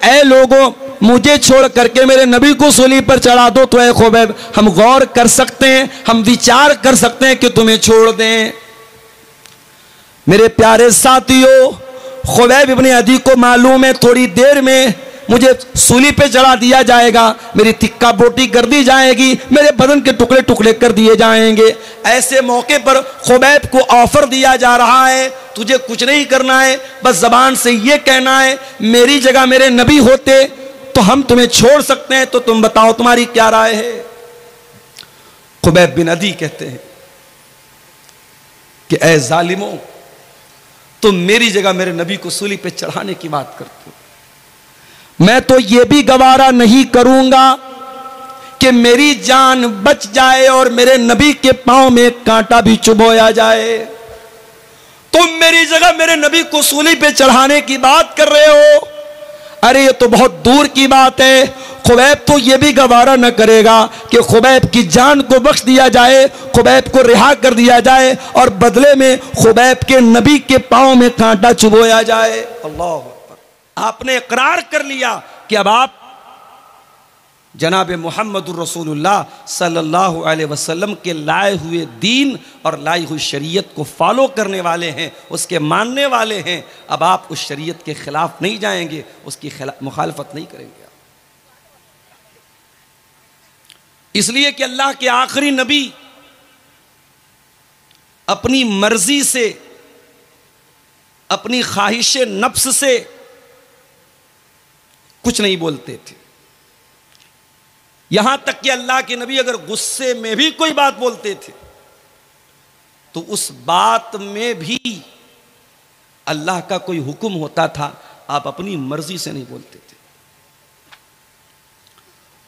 ऐ लोगों, मुझे छोड़ करके मेरे नबी को सूली पर चढ़ा दो, तो ऐ खुबैब हम गौर कर सकते हैं, हम विचार कर सकते हैं कि तुम्हें छोड़ दें। मेरे प्यारे साथियों, खुबैब इब्ने अदी को मालूम है थोड़ी देर में मुझे सूली पे चढ़ा दिया जाएगा, मेरी तिक्का बोटी कर दी जाएगी, मेरे बदन के टुकड़े टुकड़े कर दिए जाएंगे। ऐसे मौके पर खुबैब को ऑफर दिया जा रहा है, तुझे कुछ नहीं करना है, बस जबान से ये कहना है मेरी जगह मेरे नबी होते तो हम तुम्हें छोड़ सकते हैं, तो तुम बताओ तुम्हारी क्या राय है। खुबैब बिन अदी कहते हैं कि ऐ जालिमों, तुम मेरी जगह मेरे नबी को सूली पे चढ़ाने की बात करते हो, मैं तो यह भी गवारा नहीं करूंगा कि मेरी जान बच जाए और मेरे नबी के पांव में कांटा भी चुभोया जाए। तुम मेरी जगह मेरे नबी को सूली पे चढ़ाने की बात कर रहे हो, अरे ये तो बहुत दूर की बात है। खुबैब तो यह भी गवारा न करेगा कि खुबैब की जान को बख्श दिया जाए, खुबैब को रिहा कर दिया जाए और बदले में खुबैब के नबी के पांव में कांटा चुभोया जाए। अल्लाह अकबर। आपने इकरार कर लिया कि अब आप जनाब मुहम्मदुर रसूलुल्लाह सल्लल्लाहु अलैहि वसल्लम के लाए हुए दीन और लाई हुई शरीयत को फॉलो करने वाले हैं, उसके मानने वाले हैं। अब आप उस शरीयत के खिलाफ नहीं जाएंगे, उसकी मुखालफत नहीं करेंगे। इसलिए कि अल्लाह के आखिरी नबी अपनी मर्जी से, अपनी ख्वाहिश नफ्स से कुछ नहीं बोलते थे। यहां तक कि अल्लाह के नबी अगर गुस्से में भी कोई बात बोलते थे तो उस बात में भी अल्लाह का कोई हुक्म होता था, आप अपनी मर्जी से नहीं बोलते थे।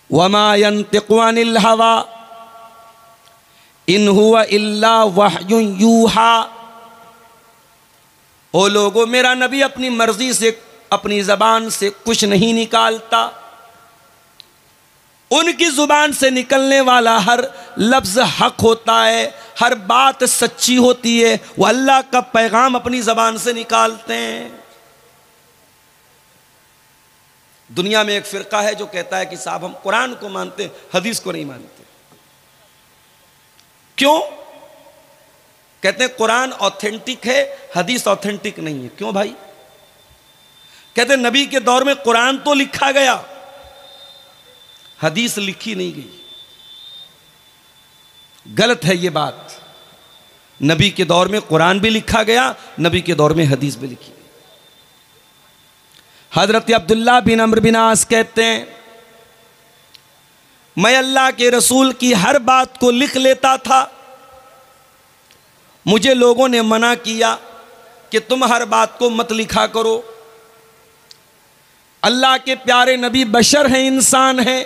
वमा यंतिकु अनिल हवा इन हुवा इल्ला वह्युन यूहा। ओ लोगों, मेरा नबी अपनी मर्जी से, अपनी जबान से कुछ नहीं निकालता। उनकी जुबान से निकलने वाला हर लफ्ज हक होता है, हर बात सच्ची होती है। वो अल्लाह का पैगाम अपनी जबान से निकालते हैं। दुनिया में एक फिरका है जो कहता है कि साहब हम कुरान को मानते, हदीस को नहीं मानते। क्यों? कहते हैं कुरान ऑथेंटिक है, हदीस ऑथेंटिक नहीं है। क्यों भाई? कहते हैं नबी के दौर में कुरान तो लिखा गया, हदीस लिखी नहीं गई। गलत है ये बात। नबी के दौर में कुरान भी लिखा गया, नबी के दौर में हदीस भी लिखी गई। हजरत अब्दुल्लाह बिन अम्र बिन आस कहते हैं, मैं अल्लाह के रसूल की हर बात को लिख लेता था। मुझे लोगों ने मना किया कि तुम हर बात को मत लिखा करो। अल्लाह के प्यारे नबी बशर हैं, इंसान हैं।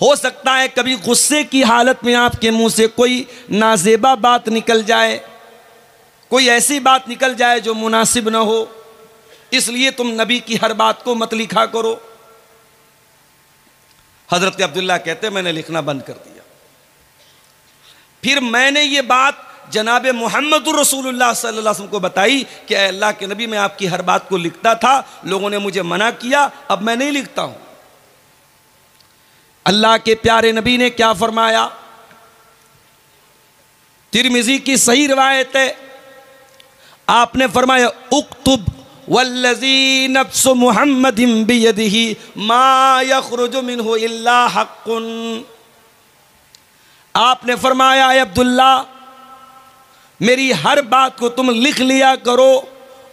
हो सकता है कभी गुस्से की हालत में आपके मुंह से कोई नाजेबा बात निकल जाए, कोई ऐसी बात निकल जाए जो मुनासिब ना हो, इसलिए तुम नबी की हर बात को मत लिखा करो। हजरत अब्दुल्ला कहते मैंने लिखना बंद कर दिया। फिर मैंने ये बात जनाब मुहम्मदुर रसूलुल्लाह सल्लल्लाहु अलैहि वसल्लम को बताई कि अल्लाह के नबी, मैं आपकी हर बात को लिखता था, लोगों ने मुझे मना किया, अब मैं नहीं लिखता हूं। अल्लाह के प्यारे नबी ने क्या फरमाया? तिरमिजी की सही रिवायत है, आपने फरमाया उक्तुब वल्लज़ी नफ्सु मुहम्मदिन बियदिही मा यखरुजु मिन्हु इल्ला हक़्क़ुन। आपने फरमाया अब्दुल्ला, मेरी हर बात को तुम लिख लिया करो,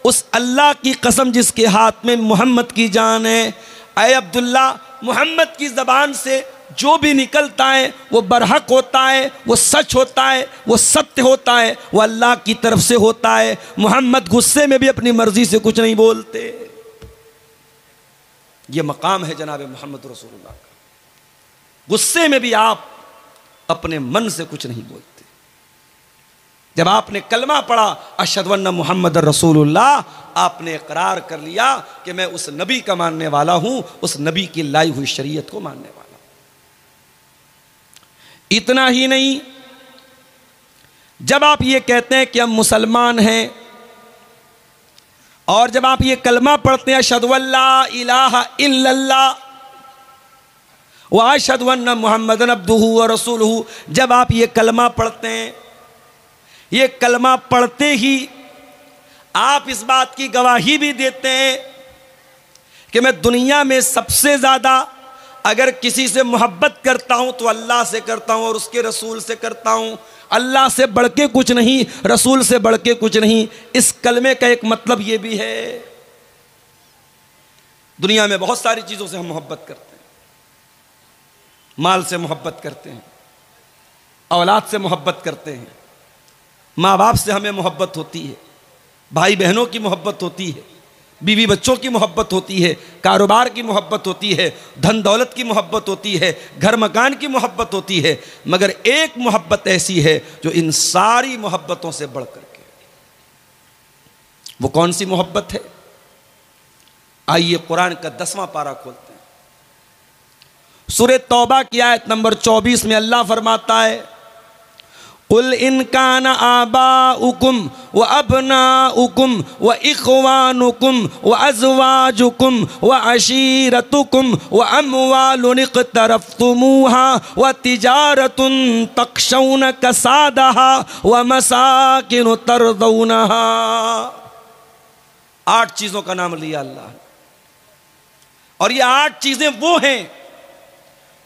उस अल्लाह की कसम जिसके हाथ में मोहम्मद की जान है। ऐ अब्दुल्ला, मोहम्मद की ज़बान से जो भी निकलता है वो बरहक होता है, वो सच होता है, वो सत्य होता है, वो अल्लाह की तरफ से होता है। मोहम्मद गुस्से में भी अपनी मर्जी से कुछ नहीं बोलते। ये मकाम है जनाब मोहम्मद रसूलुल्लाह का। गुस्से में भी आप अपने मन से कुछ नहीं बोलते। जब आपने कलमा पढ़ा अशहदु अन्ना मुहम्मद रसूलुल्लाह, आपने इकरार कर लिया कि मैं उस नबी का मानने वाला हूं, उस नबी की लाई हुई शरीयत को मानने वाला हूं। इतना ही नहीं, जब आप ये कहते हैं कि हम मुसलमान हैं, और जब आप ये कलमा पढ़ते हैं अशहदु अल्ला इलाहा इल्लल्लाह व अशहदु अन्ना मुहम्मदन अब्दुहु व रसूलुहु, जब आप ये कलमा पढ़ते हैं, ये कलमा पढ़ते ही आप इस बात की गवाही भी देते हैं कि मैं दुनिया में सबसे ज़्यादा अगर किसी से मोहब्बत करता हूं तो अल्लाह से करता हूं और उसके रसूल से करता हूं। अल्लाह से बढ़ के कुछ नहीं, रसूल से बढ़ के कुछ नहीं। इस कलमे का एक मतलब यह भी है, दुनिया में बहुत सारी चीज़ों से हम मोहब्बत करते हैं। माल से मोहब्बत करते हैं, औलाद से मोहब्बत करते हैं, माँ बाप से हमें मोहब्बत होती है, भाई बहनों की मोहब्बत होती है, बीवी बच्चों की मोहब्बत होती है, कारोबार की मोहब्बत होती है, धन दौलत की मोहब्बत होती है, घर मकान की मोहब्बत होती है। मगर एक मोहब्बत ऐसी है जो इन सारी मोहब्बतों से बढ़ करके, वो कौन सी मोहब्बत है? आइए कुरान का 10वां पारा खोलते हैं। सूरह तौबा की आयत नंबर 24 में अल्लाह फरमाता है, कुल इनकान आबाउकुम व अबनाउकुम व इख्वानुकुम व अज़वाजुकुम व अशीरतुकुम व अम्वालुन इक़्तरफ़्तुमूहा व तिजारतुन तख़शौन कसादहा व मसाकिन तरदौनहा। 8 चीज़ों का नाम लिया अल्लाह ने, और ये 8 चीज़ें वो हैं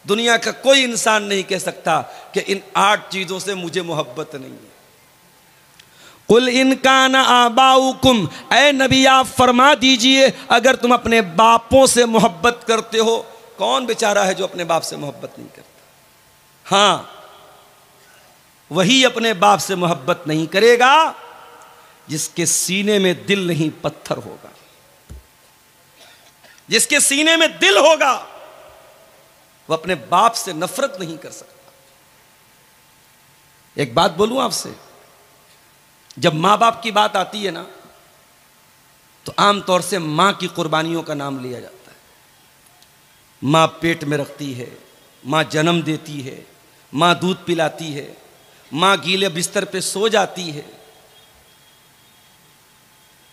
दुनिया का कोई इंसान नहीं कह सकता कि इन 8 चीजों से मुझे मोहब्बत नहीं है। कुल इनकान आबाउकुम, ऐ नबी आप फरमा दीजिए अगर तुम अपने बापों से मोहब्बत करते हो। कौन बेचारा है जो अपने बाप से मोहब्बत नहीं करता? हां, वही अपने बाप से मोहब्बत नहीं करेगा जिसके सीने में दिल नहीं पत्थर होगा। जिसके सीने में दिल होगा वो अपने बाप से नफरत नहीं कर सकता। एक बात बोलूं आपसे, जब मां बाप की बात आती है ना, तो आमतौर से मां की कुर्बानियों का नाम लिया जाता है। मां पेट में रखती है, मां जन्म देती है, मां दूध पिलाती है, मां गीले बिस्तर पे सो जाती है।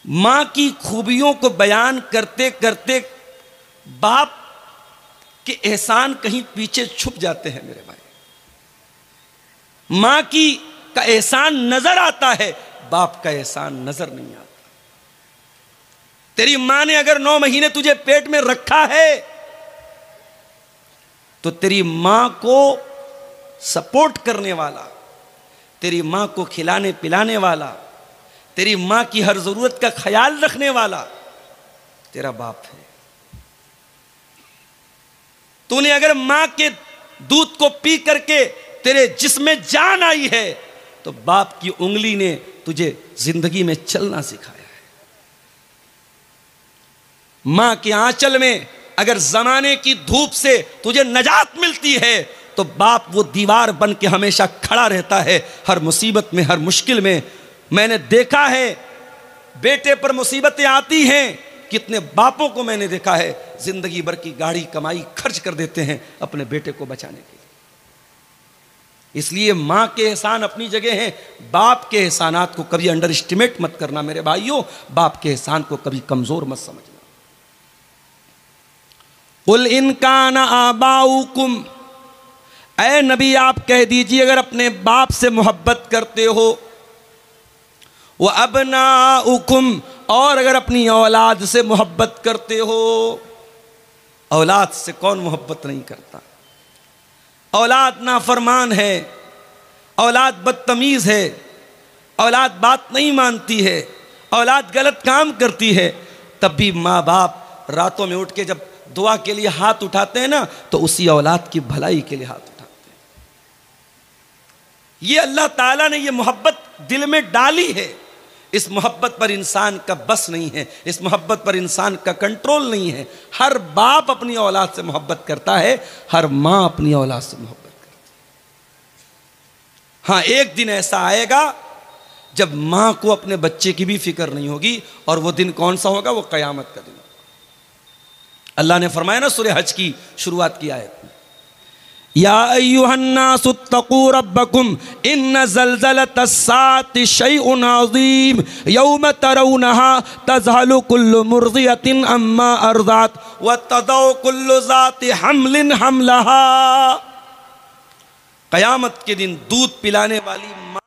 मां की खूबियों को बयान करते करते बाप के एहसान कहीं पीछे छुप जाते हैं मेरे भाई। मां का एहसान नजर आता है, बाप का एहसान नजर नहीं आता। तेरी मां ने अगर 9 महीने तुझे पेट में रखा है तो तेरी मां को सपोर्ट करने वाला, तेरी मां को खिलाने पिलाने वाला, तेरी मां की हर जरूरत का ख्याल रखने वाला तेरा बाप है। तूने अगर मां के दूध को पी करके तेरे जिस्म में जान आई है तो बाप की उंगली ने तुझे जिंदगी में चलना सिखाया है। मां के आंचल में अगर जमाने की धूप से तुझे नजात मिलती है तो बाप वो दीवार बन के हमेशा खड़ा रहता है हर मुसीबत में, हर मुश्किल में। मैंने देखा है बेटे पर मुसीबतें आती हैं, कितने बापों को मैंने देखा है जिंदगी भर की गाड़ी कमाई खर्च कर देते हैं अपने बेटे को बचाने के लिए। इसलिए मां के एहसान अपनी जगह हैं, बाप के एहसानात को कभी अंडर एस्टिमेट मत करना मेरे भाइयों, बाप के एहसान को कभी कमजोर मत समझना। कुल इनकान आबाउकुम, ऐ नबी आप कह दीजिए अगर अपने बाप से मोहब्बत करते हो, व अबनाउकुम, और अगर अपनी औलाद से मोहब्बत करते हो। औलाद से कौन मोहब्बत नहीं करता? औलाद नाफरमान है, औलाद बदतमीज है, औलाद बात नहीं मानती है, औलाद गलत काम करती है, तब भी माँ बाप रातों में उठ के जब दुआ के लिए हाथ उठाते हैं ना, तो उसी औलाद की भलाई के लिए हाथ उठाते हैं। ये अल्लाह ताला ने ये मोहब्बत दिल में डाली है। इस मोहब्बत पर इंसान का बस नहीं है, इस मोहब्बत पर इंसान का कंट्रोल नहीं है। हर बाप अपनी औलाद से मोहब्बत करता है, हर मां अपनी औलाद से मोहब्बत करती है। हाँ, एक दिन ऐसा आएगा जब मां को अपने बच्चे की भी फिक्र नहीं होगी, और वो दिन कौन सा होगा? वो कयामत का दिन होगा। अल्लाह ने फरमाया ना सूरह हज की शुरुआत की आयत में, या अय्युहन्नासुत्तकू रब्बकुम इन्न ज़ल्ज़लतस्साअति शैउन अज़ीम यौम तरौनहा तज़हलु कुल्लु मुर्ज़ियतिन अम्मा अर्ज़अत व तदउ कुल्लु ज़ाति हम्लिन हम्लहा। क़यामत के दिन दूध पिलाने वाली माँ,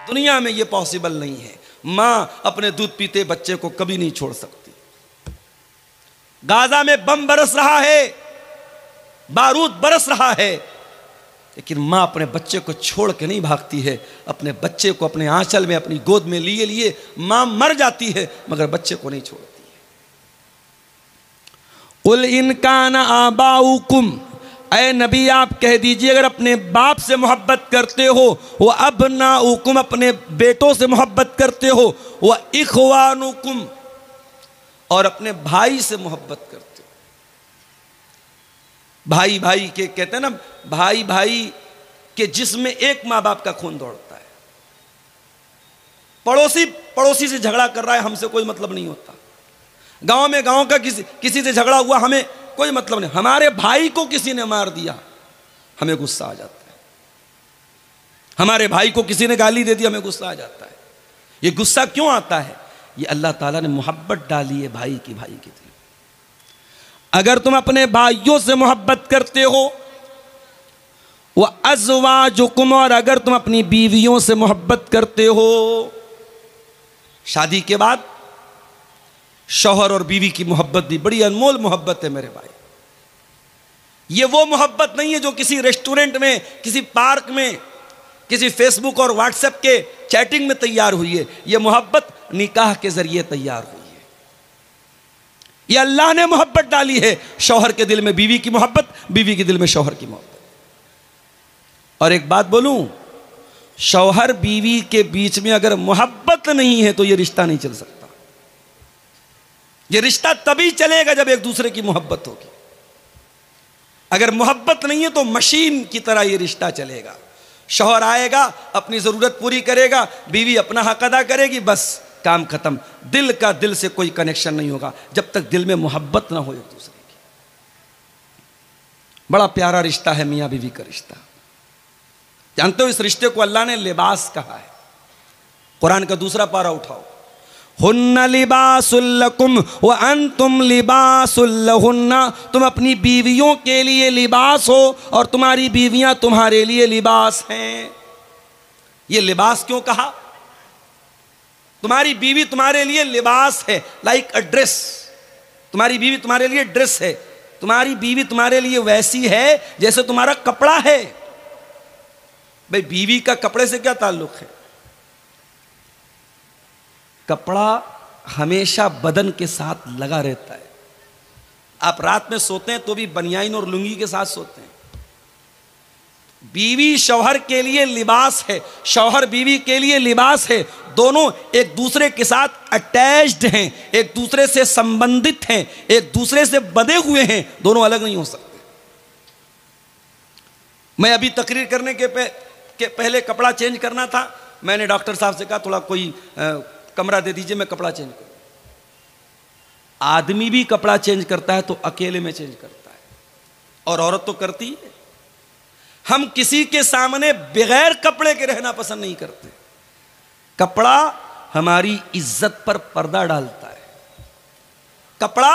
दुनिया में यह पॉसिबल नहीं है। माँ अपने दूध पीते बच्चे को कभी नहीं छोड़ सकती। गाजा में बम बरस रहा है, बारूद बरस रहा है, लेकिन मां अपने बच्चे को छोड़ के नहीं भागती है। अपने बच्चे को अपने आंचल में अपनी गोद में लिए लिए मां मर जाती है, मगर बच्चे को नहीं छोड़ती है। कुल इन कान आबाउकुम, ऐ नबी आप कह दीजिए अगर अपने बाप से मोहब्बत करते हो, वह अबनाउकुम अपने बेटों से मोहब्बत करते हो, वह इखवानुकुम और अपने भाई से मोहब्बत करते हो। भाई भाई के कहते हैं ना, भाई भाई के जिसमें एक मां बाप का खून दौड़ता है। पड़ोसी पड़ोसी से झगड़ा कर रहा है, हमसे कोई मतलब नहीं होता। गांव में गांव का किसी से झगड़ा हुआ, हमें कोई मतलब नहीं। हमारे भाई को किसी ने मार दिया, हमें गुस्सा आ जाता है। हमारे भाई को किसी ने गाली दे दी, हमें गुस्सा आ जाता है। ये गुस्सा क्यों आता है? ये अल्लाह ताला ने मोहब्बत डाली है भाई के दिल। अगर तुम अपने भाइयों से मोहब्बत करते हो, वह अज़वाजुकुम, और अगर तुम अपनी बीवियों से मोहब्बत करते हो, शादी के बाद शौहर और बीवी की मोहब्बत भी बड़ी अनमोल मोहब्बत है मेरे भाई। ये वो मोहब्बत नहीं है जो किसी रेस्टोरेंट में, किसी पार्क में, किसी फेसबुक और व्हाट्सएप के चैटिंग में तैयार हुई है। यह मोहब्बत निकाह के जरिए तैयार हुई है। यह अल्लाह ने मोहब्बत डाली है। शौहर के दिल में बीवी की मोहब्बत, बीवी के दिल में शौहर की मोहब्बत। और एक बात बोलूं, शौहर बीवी के बीच में अगर मोहब्बत नहीं है तो यह रिश्ता नहीं चल सकता। यह रिश्ता तभी चलेगा जब एक दूसरे की मोहब्बत होगी। अगर मोहब्बत नहीं है तो मशीन की तरह यह रिश्ता चलेगा। शौहर आएगा, अपनी जरूरत पूरी करेगा, बीवी अपना हक अदा करेगी, बस काम खत्म। दिल का दिल से कोई कनेक्शन नहीं होगा जब तक दिल में मोहब्बत ना हो एक दूसरे की। बड़ा प्यारा रिश्ता है मियां बीवी का रिश्ता। जानते हो इस रिश्ते को अल्लाह ने लिबास कहा है। कुरान का दूसरा पारा उठाओ, हुन्ना लिबासुल लकुम व अंतुम लिबासुल लहुन्ना। तुम अपनी बीवियों के लिए लिबास हो और तुम्हारी बीवियां तुम्हारे लिए लिबास हैं। ये लिबास क्यों कहा? तुम्हारी बीवी तुम्हारे लिए लिबास है, लाइक अ ड्रेस। तुम्हारी बीवी तुम्हारे लिए ड्रेस है। तुम्हारी बीवी तुम्हारे लिए वैसी है जैसे तुम्हारा कपड़ा है। भाई बीवी का कपड़े से क्या ताल्लुक है? कपड़ा हमेशा बदन के साथ लगा रहता है। आप रात में सोते हैं तो भी बनियाइन और लुंगी के साथ सोते हैं। बीवी शौहर के लिए लिबास है, शौहर बीवी के लिए लिबास है। दोनों एक दूसरे के साथ अटैच्ड हैं, एक दूसरे से संबंधित हैं, एक दूसरे से बंधे हुए हैं। दोनों अलग नहीं हो सकते। मैं अभी तकरीर करने के पहले कपड़ा चेंज करना था। मैंने डॉक्टर साहब से कहा थोड़ा कोई कमरा दे दीजिए, मैं कपड़ा चेंज करूं। आदमी भी कपड़ा चेंज करता है तो अकेले में चेंज करता है, और औरत तो करती है। हम किसी के सामने बगैर कपड़े के रहना पसंद नहीं करते। कपड़ा हमारी इज्जत पर पर्दा डालता है। कपड़ा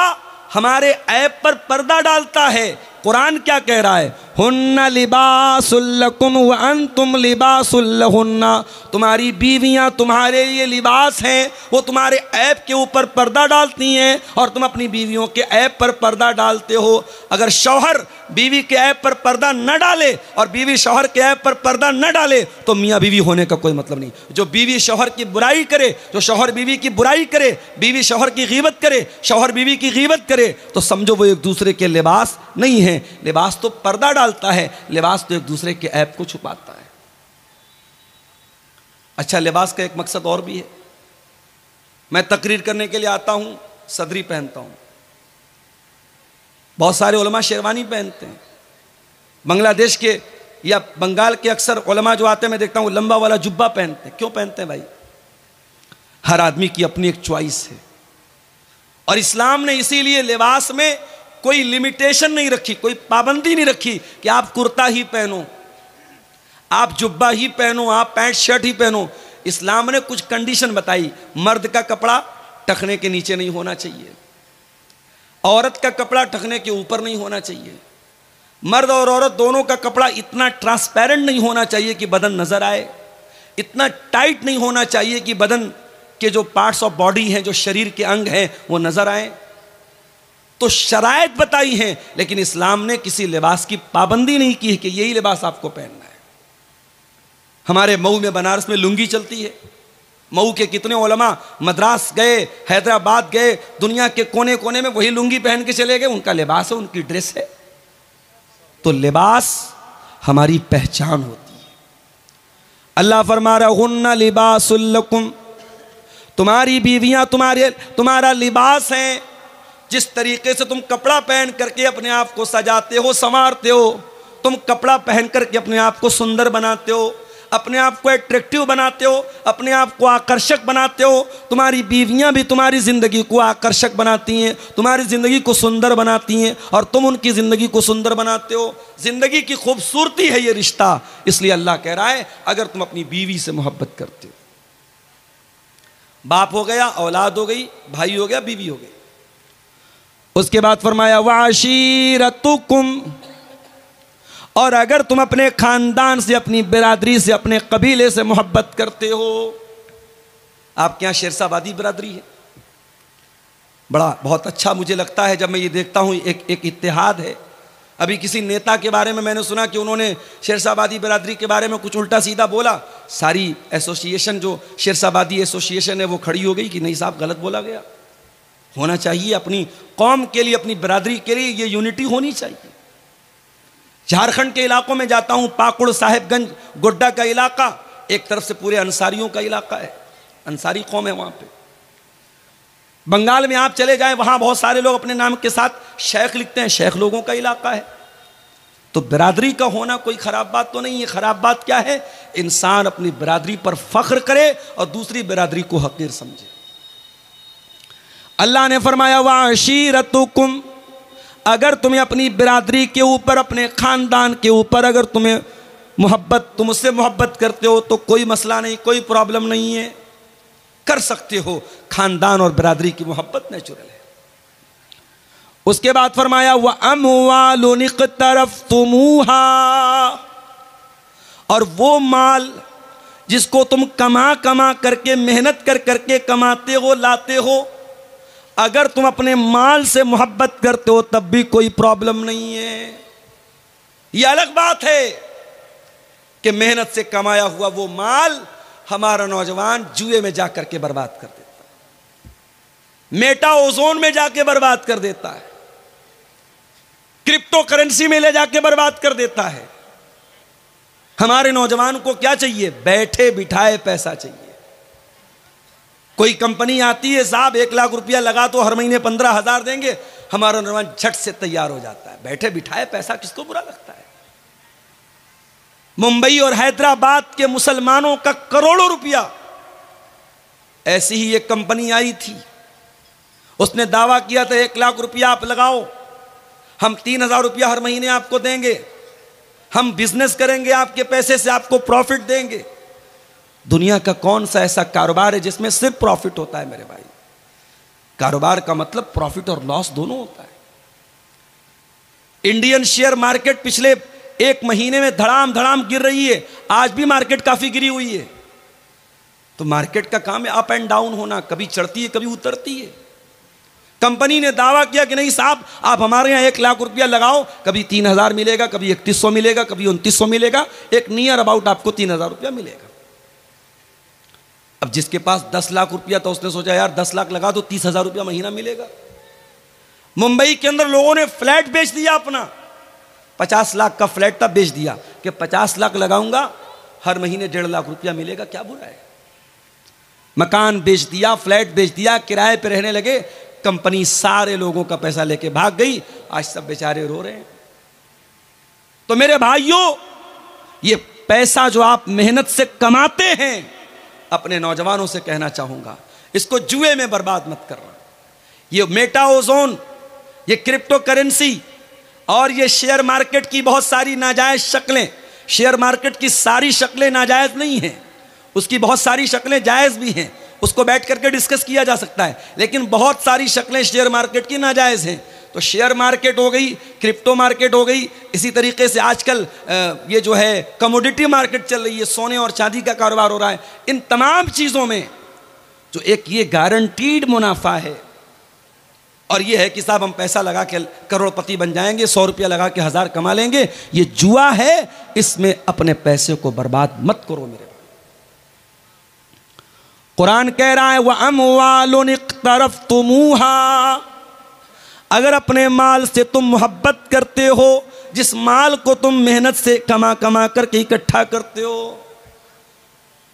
हमारे ऐब पर पर्दा डालता है। कुरान क्या कह रहा है? हुन्ना लिबासुल लकुम व अंतुम लिबासुल लहुन्ना। तुम्हारी बीवियां तुम्हारे लिए लिबास हैं, वो तुम्हारे ऐब के ऊपर पर्दा डालती हैं और तुम अपनी बीवियों के ऐब पर पर्दा डालते हो। अगर शौहर बीवी के ऐब पर पर्दा न डाले और बीवी शौहर के ऐब पर पर्दा न डाले तो मियाँ बीवी होने का कोई मतलब नहीं। जो बीवी शौहर की बुराई करे, जो शौहर बीवी की बुराई करे, बीवी शौहर की गीबत करे, शौहर बीवी की गीबत करे, तो समझो वो एक दूसरे के लिबास नहीं है। लिबास तो पर्दा डालता है, लिबास तो एक दूसरे के ऐब को छुपाता है। अच्छा, लिबास का एक मकसद और भी है। मैं तकरीर करने के लिए आता हूं, सदरी पहनता हूं। बहुत सारे उलमा शेरवानी पहनते हैं। बांग्लादेश के या बंगाल के अक्सर उलमा जो आते हैं, मैं देखता हूं लंबा वाला जुब्बा पहनते हैं। क्यों पहनते हैं भाई? हर आदमी की अपनी एक चॉइस है, और इस्लाम ने इसीलिए लिबास में कोई लिमिटेशन नहीं रखी, कोई पाबंदी नहीं रखी कि आप कुर्ता ही पहनो, आप जुब्बा ही पहनो, आप पैंट शर्ट ही पहनो। इस्लाम ने कुछ कंडीशन बताई। मर्द का कपड़ा टखने के नीचे नहीं होना चाहिए, औरत का कपड़ा टखने के ऊपर नहीं होना चाहिए, मर्द और औरत दोनों का कपड़ा इतना ट्रांसपेरेंट नहीं होना चाहिए कि बदन नजर आए, इतना टाइट नहीं होना चाहिए कि बदन के जो पार्ट्स ऑफ बॉडी हैं, जो शरीर के अंग हैं, वो नजर आए। तो शराइत बताई हैं, लेकिन इस्लाम ने किसी लिबास की पाबंदी नहीं की है कि यही लिबास आपको पहनना है। हमारे मऊ में, बनारस में लुंगी चलती है। मऊ के कितने उलमा मद्रास गए, हैदराबाद गए, दुनिया के कोने कोने में वही लुंगी पहन के चले गए। उनका लिबास है, उनकी ड्रेस है। तो लिबास हमारी पहचान होती है। अल्लाह फरमा रहा हुन्ना लिबासुल लकुम, तुम्हारी बीवियां तुम्हारा लिबास हैं। जिस तरीके से तुम कपड़ा पहन करके अपने आप को सजाते हो, संवारते हो, तुम कपड़ा पहन करके अपने आप को सुंदर बनाते हो, अपने आप को अट्रैक्टिव बनाते हो, अपने आप को आकर्षक बनाते हो। तुम्हारी बीवियां भी तुम्हारी जिंदगी को आकर्षक बनाती हैं, तुम्हारी जिंदगी को सुंदर बनाती हैं, और तुम उनकी जिंदगी को सुंदर बनाते हो। जिंदगी की खूबसूरती है ये रिश्ता। इसलिए अल्लाह कह रहा है, अगर तुम अपनी बीवी से मोहब्बत करते हो, बाप हो गया, औलाद हो गई, भाई हो गया, बीवी हो गई। उसके बाद फरमाया वाशीरतुकुम, और अगर तुम अपने खानदान से, अपनी बिरादरी से, अपने कबीले से मोहब्बत करते हो। आपके यहाँ शेरशाबादी बिरादरी है, बहुत अच्छा मुझे लगता है जब मैं ये देखता हूँ। एक इत्तेहाद है। अभी किसी नेता के बारे में मैंने सुना कि उन्होंने शेरशाबादी बिरादरी के बारे में कुछ उल्टा सीधा बोला। सारी एसोसिएशन, जो शेरशाबादी एसोसिएशन है, वो खड़ी हो गई कि नहीं साहब, गलत बोला गया। होना चाहिए अपनी कौम के लिए, अपनी बिरादरी के लिए ये यूनिटी होनी चाहिए। झारखंड के इलाकों में जाता हूं, पाकुड़, साहेबगंज, गोड्डा का इलाका, एक तरफ से पूरे अंसारियों का इलाका है, अंसारी कौम है वहां पे। बंगाल में आप चले जाएं, वहां बहुत सारे लोग अपने नाम के साथ शेख लिखते हैं, शेख लोगों का इलाका है। तो बिरादरी का होना कोई खराब बात तो नहीं है। खराब बात क्या है? इंसान अपनी बिरादरी पर फख्र करे और दूसरी बिरादरी को हकीर समझे। अल्लाह ने फरमाया वाशीरतुकुम, अगर तुम्हें अपनी बिरादरी के ऊपर, अपने खानदान के ऊपर अगर तुम्हें मोहब्बत, तुम उससे मोहब्बत करते हो तो कोई मसला नहीं, कोई प्रॉब्लम नहीं है, कर सकते हो। खानदान और बिरादरी की मोहब्बत नेचुरल है। उसके बाद फरमाया व अमवालुन इक़्तरफ़्तुमूहा, और वो माल जिसको तुम कमा कमा करके, मेहनत कर करके कमाते हो, लाते हो, अगर तुम अपने माल से मोहब्बत करते हो तब भी कोई प्रॉब्लम नहीं है। यह अलग बात है कि मेहनत से कमाया हुआ वो माल हमारा नौजवान जुए में जाकर के बर्बाद कर देता है, मेटा ओजोन में जाके बर्बाद कर देता है, क्रिप्टो करेंसी में ले जाके बर्बाद कर देता है। हमारे नौजवान को क्या चाहिए? बैठे बिठाए पैसा चाहिए। कोई कंपनी आती है, साहब 1 लाख रुपया लगा तो हर महीने 15,000 देंगे, हमारा नौजवान झट से तैयार हो जाता है। बैठे बिठाए पैसा किसको बुरा लगता है? मुंबई और हैदराबाद के मुसलमानों का करोड़ों रुपया, ऐसी ही एक कंपनी आई थी, उसने दावा किया था 1 लाख रुपया आप लगाओ, हम 3,000 रुपया हर महीने आपको देंगे, हम बिजनेस करेंगे, आपके पैसे से आपको प्रॉफिट देंगे। दुनिया का कौन सा ऐसा कारोबार है जिसमें सिर्फ प्रॉफिट होता है? मेरे भाई, कारोबार का मतलब प्रॉफिट और लॉस दोनों होता है। इंडियन शेयर मार्केट पिछले 1 महीने में धड़ाम धड़ाम गिर रही है, आज भी मार्केट काफी गिरी हुई है। तो मार्केट का काम है अप एंड डाउन होना, कभी चढ़ती है कभी उतरती है। कंपनी ने दावा किया कि नहीं साहब, आप हमारे यहाँ 1 लाख रुपया लगाओ, कभी 3,000 मिलेगा, कभी 3,100 मिलेगा, कभी 2,900 मिलेगा, एक नियर अबाउट आपको 3,000 रुपया मिलेगा। अब जिसके पास 10 लाख रुपया था उसने सोचा यार 10 लाख लगा दो, 30,000 रुपया महीना मिलेगा। मुंबई के अंदर लोगों ने फ्लैट बेच दिया अपना, 50 लाख का फ्लैट था, बेच दिया कि 50 लाख लगाऊंगा, हर महीने 1.5 लाख रुपया मिलेगा, क्या बुरा है। मकान बेच दिया, फ्लैट बेच दिया, किराए पे रहने लगे। कंपनी सारे लोगों का पैसा लेके भाग गई, आज सब बेचारे रो रहे हैं। तो मेरे भाइयों, ये पैसा जो आप मेहनत से कमाते हैं, अपने नौजवानों से कहना चाहूंगा, इसको जुए में बर्बाद मत करना। ये मेटा ओजोन ये क्रिप्टो करेंसी और ये शेयर मार्केट की बहुत सारी नाजायज शक्लें, शेयर मार्केट की सारी शक्लें नाजायज नहीं हैं, उसकी बहुत सारी शक्लें जायज़ भी हैं, उसको बैठ करके डिस्कस किया जा सकता है, लेकिन बहुत सारी शक्लें शेयर मार्केट की नाजायज़ हैं। तो शेयर मार्केट हो गई, क्रिप्टो मार्केट हो गई, इसी तरीके से आजकल ये जो है कमोडिटी मार्केट चल रही है, सोने और चांदी का कारोबार हो रहा है। इन तमाम चीज़ों में जो एक ये गारंटीड मुनाफा है और ये है कि साहब हम पैसा लगा के करोड़पति बन जाएंगे, 100 रुपया लगा के 1000 कमा लेंगे, ये जुआ है, इसमें अपने पैसे को बर्बाद मत करो मेरे भाई। कुरान कह रहा है वह अमवालुन इक़्तरफ़्तुमूहा, अगर अपने माल से तुम मोहब्बत करते हो, जिस माल को तुम मेहनत से कमा कमा करके इकट्ठा करते हो।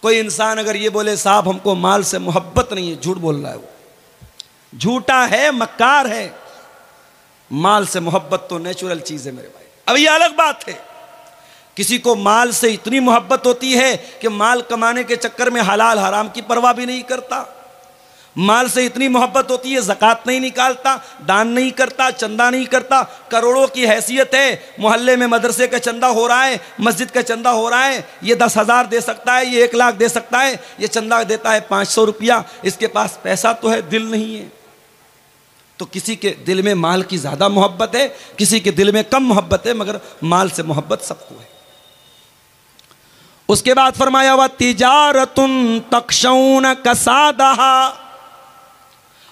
कोई इंसान अगर ये बोले साहब हमको माल से मोहब्बत नहीं है, झूठ बोल रहा है, वो झूठा है, मक्कार है। माल से मोहब्बत तो नेचुरल चीज है मेरे भाई। अब ये अलग बात है, किसी को माल से इतनी मोहब्बत होती है कि माल कमाने के चक्कर में हलाल हराम की परवाह भी नहीं करता, माल से इतनी मोहब्बत होती है ज़कात नहीं निकालता, दान नहीं करता, चंदा नहीं करता। करोड़ों की हैसियत है, मोहल्ले में मदरसे का चंदा हो रहा है, मस्जिद का चंदा हो रहा है, ये 10,000 दे सकता है, ये 1 लाख दे सकता है, ये चंदा देता है 500 रुपया, इसके पास पैसा तो है, दिल नहीं है। तो किसी के दिल में माल की ज़्यादा मोहब्बत है, किसी के दिल में कम मोहब्बत है, मगर माल से मोहब्बत सबको है। उसके बाद फरमाया व तिजारतुन तख्शौन कसादहा,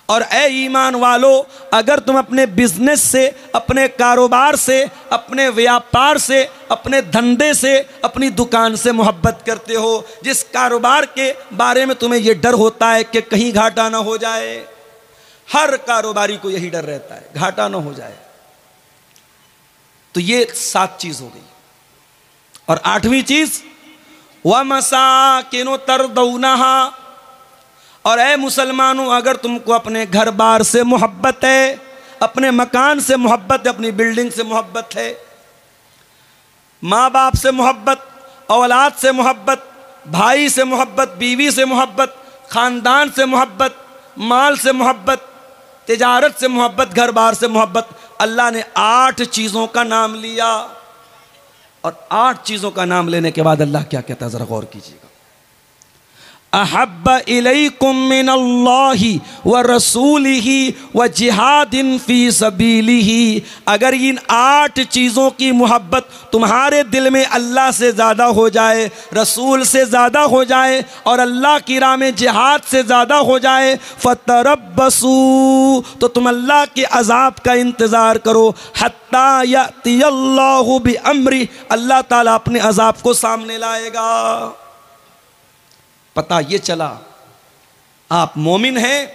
और ए ईमान वालों, अगर तुम अपने बिजनेस से, अपने कारोबार से, अपने व्यापार से, अपने धंधे से, अपनी दुकान से मोहब्बत करते हो, जिस कारोबार के बारे में तुम्हें यह डर होता है कि कहीं घाटा ना हो जाए, हर कारोबारी को यही डर रहता है घाटा ना हो जाए, तो ये 7 चीज हो गई। और 8वीं चीज व मसाकिनु तरदौनहा, और ऐ मुसलमानों, अगर तुमको अपने घर बार से मोहब्बत है, अपने मकान से मोहब्बत है, अपनी बिल्डिंग से मोहब्बत है, माँ बाप से मोहब्बत, औलाद से मोहब्बत, भाई से मोहब्बत, बीवी से मोहब्बत, ख़ानदान से मोहब्बत, माल से मोहब्बत, तिजारत से मोहब्बत, घर बार से मोहब्बत, अल्लाह ने 8 चीज़ों का नाम लिया। और 8 चीज़ों का नाम लेने के बाद अल्लाह क्या कहता है, ज़रा गौर कीजिएगा। अहब्ब इलैकुम मिनल्लाहि व रसूलिही व जिहादिन फी सबीलिही, अगर इन 8 चीज़ों की मोहब्बत तुम्हारे दिल में अल्लाह से ज़्यादा हो जाए, रसूल से ज़्यादा हो जाए और अल्लाह की राह में जिहाद से ज़्यादा हो जाए, फतरब्बसू, तो तुम अल्लाह के अज़ाब का इंतज़ार करो, हत्ता यअतियल्लाहु बिअम्री, अल्लाह ताला अपने अज़ाब को सामने लाएगा। पता ये चला आप मोमिन हैं,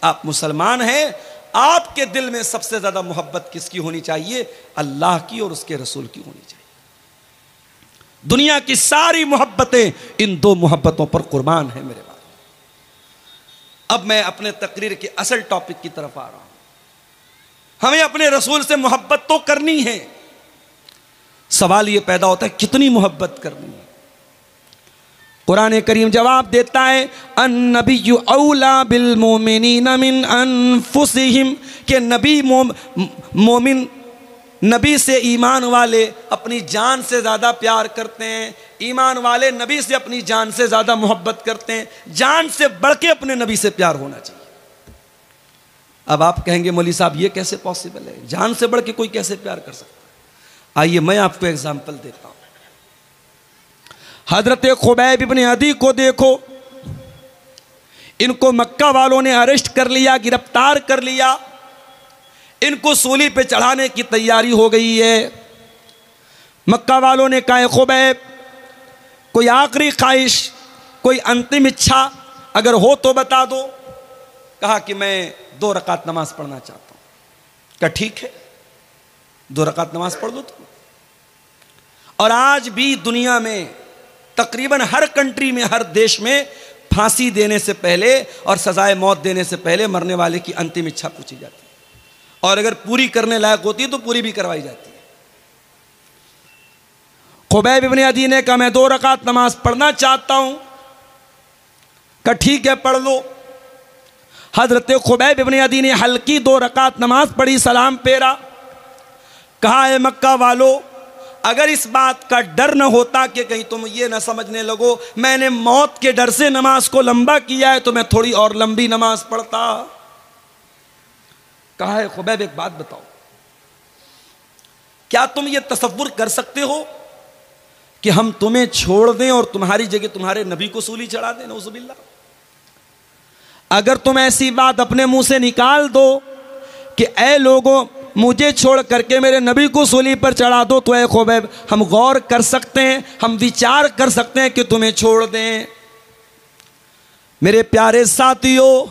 आप मुसलमान हैं, आपके दिल में सबसे ज्यादा मोहब्बत किसकी होनी चाहिए, अल्लाह की और उसके रसूल की होनी चाहिए। दुनिया की सारी मोहब्बतें इन 2 मोहब्बतों पर कुर्बान है मेरे भाई। अब मैं अपने तकरीर के असल टॉपिक की तरफ आ रहा हूं। हमें अपने रसूल से मोहब्बत तो करनी है, सवाल ये पैदा होता है कितनी मोहब्बत करनी है। कुरान करीम जवाब देता है अन्नबिय्यु औला बिल मोमिनीन मिन अनफुसिहिम, के नबी मोमिन, नबी से ईमान वाले अपनी जान से ज़्यादा प्यार करते हैं, ईमान वाले नबी से अपनी जान से ज़्यादा मोहब्बत करते हैं, जान से बढ़ के अपने नबी से प्यार होना चाहिए। अब आप कहेंगे मौलवी साहब ये कैसे पॉसिबल है, जान से बढ़ के कोई कैसे प्यार कर सकता है। आइए मैं आपको एग्जाम्पल देता हूँ। हजरत खुबैब इब्न अदी को देखो, इनको मक्का वालों ने अरेस्ट कर लिया, गिरफ्तार कर लिया, इनको सूली पे चढ़ाने की तैयारी हो गई है। मक्का वालों ने कहा खुबैब कोई आखिरी ख्वाहिश, कोई अंतिम इच्छा अगर हो तो बता दो। कहा कि मैं 2 रकात नमाज पढ़ना चाहता हूं। कहा ठीक है 2 रकात नमाज पढ़ लो तुम। और आज भी दुनिया में तकरीबन हर कंट्री में, हर देश में फांसी देने से पहले और सजाए मौत देने से पहले मरने वाले की अंतिम इच्छा पूछी जाती है, और अगर पूरी करने लायक होती है तो पूरी भी करवाई जाती है। खुबैब इब्न अदी ने कहा मैं 2 रकात नमाज पढ़ना चाहता हूं। कहा ठीक है पढ़ लो। हजरत खुबैब इब्न अदी ने हल्की 2 रकात नमाज पढ़ी, सलाम फेरा, कहा है मक्का वालों, अगर इस बात का डर न होता कि कहीं तुम ये न समझने लगो मैंने मौत के डर से नमाज को लंबा किया है तो मैं थोड़ी और लंबी नमाज पढ़ता। कहा है खुबैब एक बात बताओ, क्या तुम ये तसव्वुर कर सकते हो कि हम तुम्हें छोड़ दें और तुम्हारी जगह तुम्हारे नबी को सूली चढ़ा दें? नऊजुबिल्लाह। अगर तुम ऐसी बात अपने मुंह से निकाल दो कि ऐ लोगों मुझे छोड़ करके मेरे नबी को सूली पर चढ़ा दो, तो ऐ खुबैब हम गौर कर सकते हैं, हम विचार कर सकते हैं कि तुम्हें छोड़ दें। मेरे प्यारे साथियों,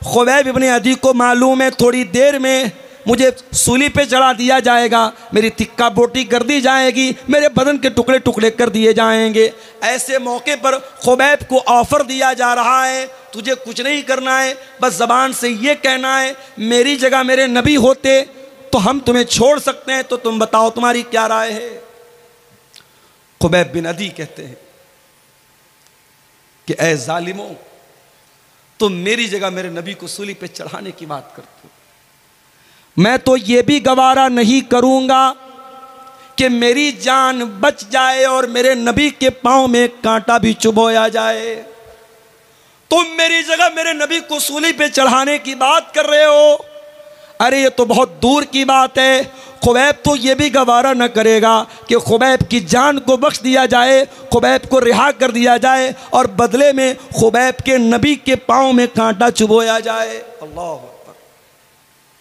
खुबैब इब्न अदी को मालूम है थोड़ी देर में मुझे सूली पे चढ़ा दिया जाएगा, मेरी तिक्का बोटी कर दी जाएगी, मेरे बदन के टुकड़े टुकड़े कर दिए जाएंगे। ऐसे मौके पर खुबैब को ऑफर दिया जा रहा है, तुझे कुछ नहीं करना है, बस जबान से ये कहना है मेरी जगह मेरे नबी होते तो हम तुम्हें छोड़ सकते हैं, तो तुम बताओ तुम्हारी क्या राय है? खुबैब बिन अदी कहते हैं कि ऐ जालिमों, तुम मेरी जगह मेरे नबी को सूली पे चढ़ाने की बात करते हो, मैं तो ये भी गवारा नहीं करूंगा कि मेरी जान बच जाए और मेरे नबी के पांव में कांटा भी चुभोया जाए। तुम मेरी जगह मेरे नबी को सूली पे चढ़ाने की बात कर रहे हो? अरे ये तो बहुत दूर की बात है। खुबैब तो ये भी गवारा न करेगा कि खुबैब की जान को बख्श दिया जाए, खुबैब को रिहा कर दिया जाए और बदले में खुबैब के नबी के पांव में कांटा चुभोया जाए। अल्लाह अकबर।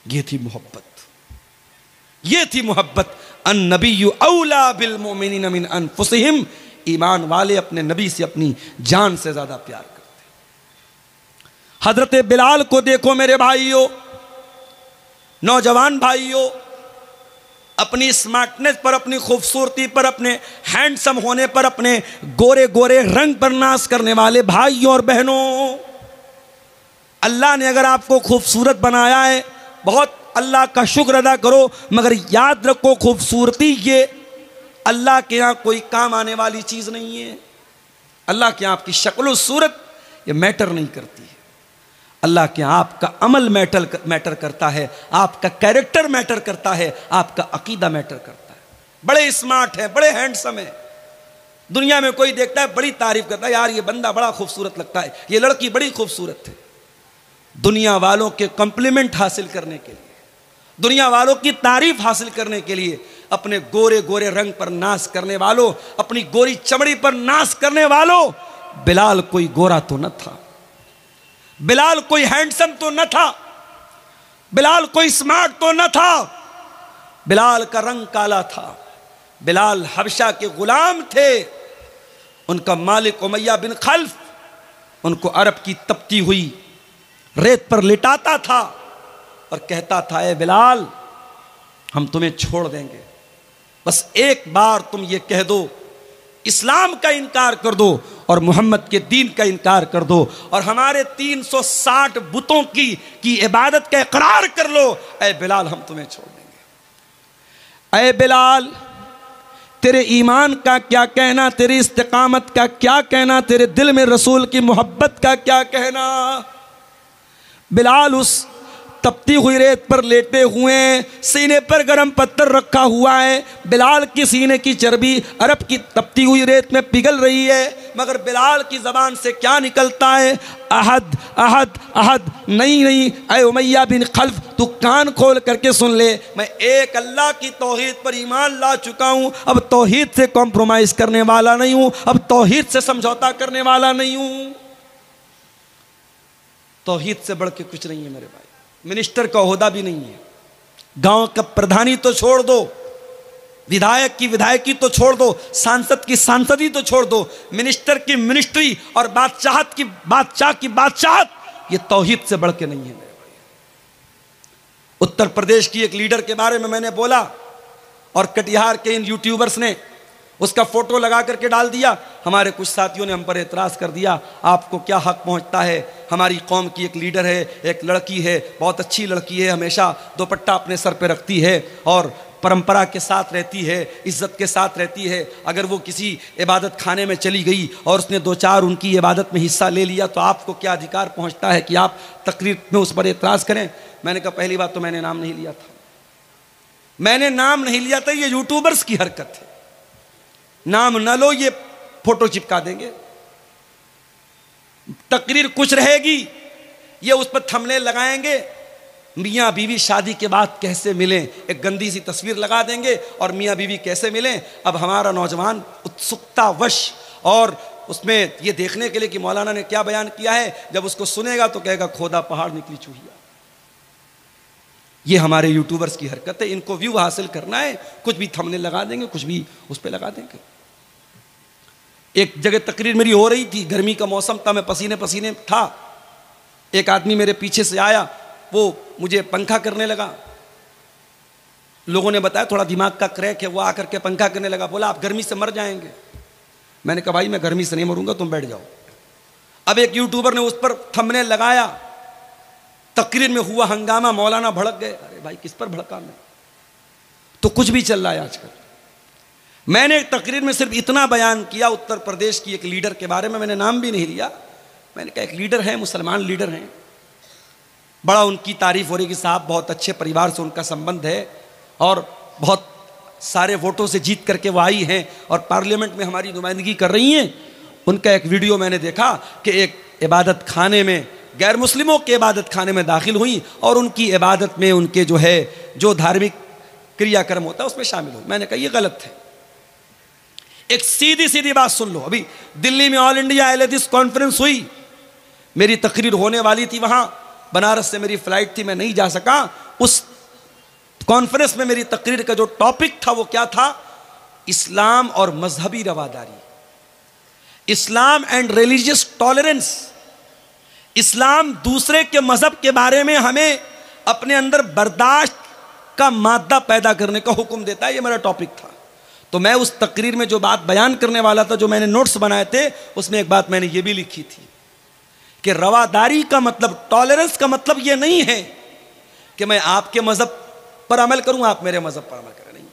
ये थी मोहब्बत, ये थी मोहब्बत। अन नबिय्यु औला बिल मोमिनीन मिन अनफुसिहिम, ईमान वाले अपने नबी से अपनी जान से ज्यादा प्यार करते। हजरत बिलाल को देखो मेरे भाइयों, नौजवान भाइयों, अपनी स्मार्टनेस पर, अपनी खूबसूरती पर, अपने हैंडसम होने पर, अपने गोरे गोरे रंग पर नाज करने वाले भाइयों और बहनों, अल्लाह ने अगर आपको खूबसूरत बनाया है बहुत अल्लाह का शुक्र अदा करो, मगर याद रखो खूबसूरती ये अल्लाह के यहाँ कोई काम आने वाली चीज नहीं है। अल्लाह के यहाँ आपकी शक्ल सूरत ये मैटर नहीं करती है। अल्लाह के यहाँ आपका अमल मैटर करता है, आपका कैरेक्टर मैटर करता है, आपका अकीदा मैटर करता है। बड़े स्मार्ट है, बड़े हैंडसम है, दुनिया में कोई देखता है बड़ी तारीफ करता है, यार ये बंदा बड़ा खूबसूरत लगता है, ये लड़की बड़ी खूबसूरत है। दुनिया वालों के कॉम्प्लीमेंट हासिल करने के लिए, दुनिया वालों की तारीफ हासिल करने के लिए अपने गोरे गोरे रंग पर नाश करने वालों, अपनी गोरी चमड़ी पर नाश करने वालों, बिलाल कोई गोरा तो न था, बिलाल कोई हैंडसम तो न था, बिलाल कोई स्मार्ट तो न था, बिलाल का रंग काला था। बिलाल हबशा के गुलाम थे, उनका मालिक उमैया बिन खल्फ उनको अरब की तपती हुई रेत पर लिटाता था और कहता था, ए बिलाल हम तुम्हें छोड़ देंगे, बस एक बार तुम ये कह दो, इस्लाम का इनकार कर दो और मोहम्मद के दीन का इनकार कर दो और हमारे 360 बुतों की इबादत का इकरार कर लो, ऐ बिलाल हम तुम्हें छोड़ देंगे। ऐ बिलाल तेरे ईमान का क्या कहना, तेरी इस्तिकामत का क्या कहना, तेरे दिल में रसूल की मोहब्बत का क्या कहना। बिलाल उस तपती हुई रेत पर लेटे हुए हैं, सीने पर गर्म पत्थर रखा हुआ है, बिलाल की सीने की चर्बी अरब की तपती हुई रेत में पिघल रही है, मगर बिलाल की ज़बान से क्या निकलता है, अहद अहद अहद, नहीं नहीं, ऐ उमैया बिन खल्फ तू कान खोल करके सुन ले, मैं एक अल्लाह की तौहीद पर ईमान ला चुका हूँ, अब तौहीद से कॉम्प्रोमाइज़ करने वाला नहीं हूँ, अब तौहीद से समझौता करने वाला नहीं हूँ। तौहीद से बढ़ के कुछ नहीं है मेरे भाई, मिनिस्टर का ओहदा भी नहीं है, गांव का प्रधानी तो छोड़ दो, विधायक की विधायकी तो छोड़ दो, सांसद की सांसदी तो छोड़ दो, मिनिस्टर की मिनिस्ट्री और बादशाह की बादशाहत, ये तौहीद से बढ़ के नहीं है मेरे भाई। उत्तर प्रदेश की एक लीडर के बारे में मैंने बोला और कटिहार के इन यूट्यूबर्स ने उसका फोटो लगा करके डाल दिया, हमारे कुछ साथियों ने हम पर एतराज कर दिया, आपको क्या हक पहुंचता है, हमारी कौम की एक लीडर है, एक लड़की है, बहुत अच्छी लड़की है, हमेशा दुपट्टा अपने सर पे रखती है और परंपरा के साथ रहती है, इज्जत के साथ रहती है। अगर वो किसी इबादत खाने में चली गई और उसने 2-4 उनकी इबादत में हिस्सा ले लिया तो आपको क्या अधिकार पहुंचता है कि आप तकरीर में उस पर एतराज़ करें? मैंने कहा पहली बात तो मैंने नाम नहीं लिया था, मैंने नाम नहीं लिया था, ये यूट्यूबर्स की हरकत है। नाम न लो, ये फोटो चिपका देंगे, तकरीर कुछ रहेगी, ये उस पर थंबनेल लगाएंगे, मियाँ बीवी शादी के बाद कैसे मिलें, एक गंदी सी तस्वीर लगा देंगे और मियाँ बीवी कैसे मिलें। अब हमारा नौजवान उत्सुकतावश और उसमें ये देखने के लिए कि मौलाना ने क्या बयान किया है, जब उसको सुनेगा तो कहेगा खोदा पहाड़ निकली चूहिया। ये हमारे यूट्यूबर्स की हरकत है, इनको व्यू हासिल करना है, कुछ भी थंबनेल लगा देंगे, कुछ भी उस पर लगा देंगे। एक जगह तकरीर मेरी हो रही थी, गर्मी का मौसम था, मैं पसीने पसीने था, एक आदमी मेरे पीछे से आया, वो मुझे पंखा करने लगा। लोगों ने बताया थोड़ा दिमाग का क्रैक है, वो आकर के पंखा करने लगा, बोला आप गर्मी से मर जाएंगे। मैंने कहा भाई मैं गर्मी से नहीं मरूंगा, तुम बैठ जाओ। अब एक यूट्यूबर ने उस पर थंबनेल लगाया, तकरीर में हुआ हंगामा, मौलाना भड़क गए। अरे भाई किस पर भड़का मैं, तो कुछ भी चल रहा है आजकल। मैंने तकरीर में सिर्फ इतना बयान किया, उत्तर प्रदेश की एक लीडर के बारे में, मैंने नाम भी नहीं लिया। मैंने कहा एक लीडर है, मुसलमान लीडर हैं, बड़ा उनकी तारीफ हो रही कि साहब बहुत अच्छे परिवार से उनका संबंध है और बहुत सारे वोटों से जीत करके वो आई हैं और पार्लियामेंट में हमारी नुमाइंदगी कर रही हैं। उनका एक वीडियो मैंने देखा कि एक इबादत खाने में, गैर मुस्लिमों के इबादत खाने में दाखिल हुई और उनकी इबादत में उनके जो धार्मिक क्रियाक्रम होता है उसमें शामिल हुई। मैंने कहा ये गलत है। एक सीधी सीधी बात सुन लो, अभी दिल्ली में ऑल इंडिया अहले हदीस कॉन्फ्रेंस हुई, मेरी तकरीर होने वाली थी वहां, बनारस से मेरी फ्लाइट थी, मैं नहीं जा सका। उस कॉन्फ्रेंस में मेरी तकरीर का जो टॉपिक था वो क्या था? इस्लाम और मजहबी रवादारी, इस्लाम एंड रिलीजियस टॉलरेंस। इस्लाम दूसरे के मजहब के बारे में हमें अपने अंदर बर्दाश्त का मादा पैदा करने का हुक्म देता है, ये मेरा टॉपिक था। तो मैं उस तकरीर में जो बात बयान करने वाला था, जो मैंने नोट्स बनाए थे, उसमें एक बात मैंने ये भी लिखी थी कि रवादारी का मतलब, टॉलरेंस का मतलब ये नहीं है कि मैं आपके मजहब पर अमल करूं, आप मेरे मजहब पर अमल करें। नहीं,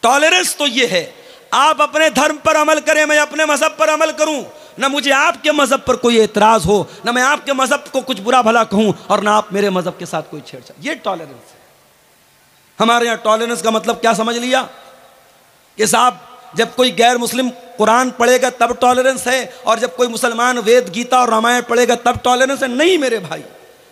टॉलरेंस तो ये है आप अपने धर्म पर अमल करें, मैं अपने मजहब पर अमल करूं, ना मुझे आपके मजहब पर कोई एतराज हो, ना मैं आपके मजहब को कुछ बुरा भला कहूं और ना आप मेरे मजहब के साथ कोई छेड़छाड़। ये टॉलरेंस है। हमारे यहां टॉलरेंस का मतलब क्या समझ लिया कि साहब जब कोई गैर मुस्लिम कुरान पढ़ेगा तब टॉलरेंस है और जब कोई मुसलमान वेद गीता और रामायण पढ़ेगा तब टॉलरेंस है। नहीं मेरे भाई,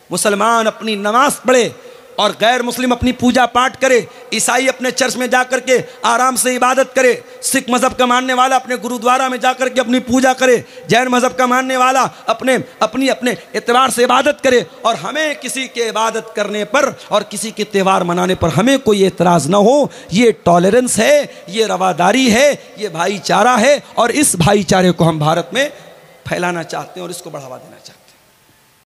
मुसलमान अपनी नमाज पढ़े और गैर मुस्लिम अपनी पूजा पाठ करे, ईसाई अपने चर्च में जाकर के आराम से इबादत करे, सिख मजहब का मानने वाला अपने गुरुद्वारा में जाकर के अपनी पूजा करे, जैन मजहब का मानने वाला अपने एतबार से इबादत करे, और हमें किसी के इबादत करने पर और किसी के त्यौहार मनाने पर हमें कोई एतराज़ ना हो। ये टॉलरेंस है, ये रवादारी है, ये भाईचारा है और इस भाईचारे को हम भारत में फैलाना चाहते हैं और इसको बढ़ावा देना चाहते हैं।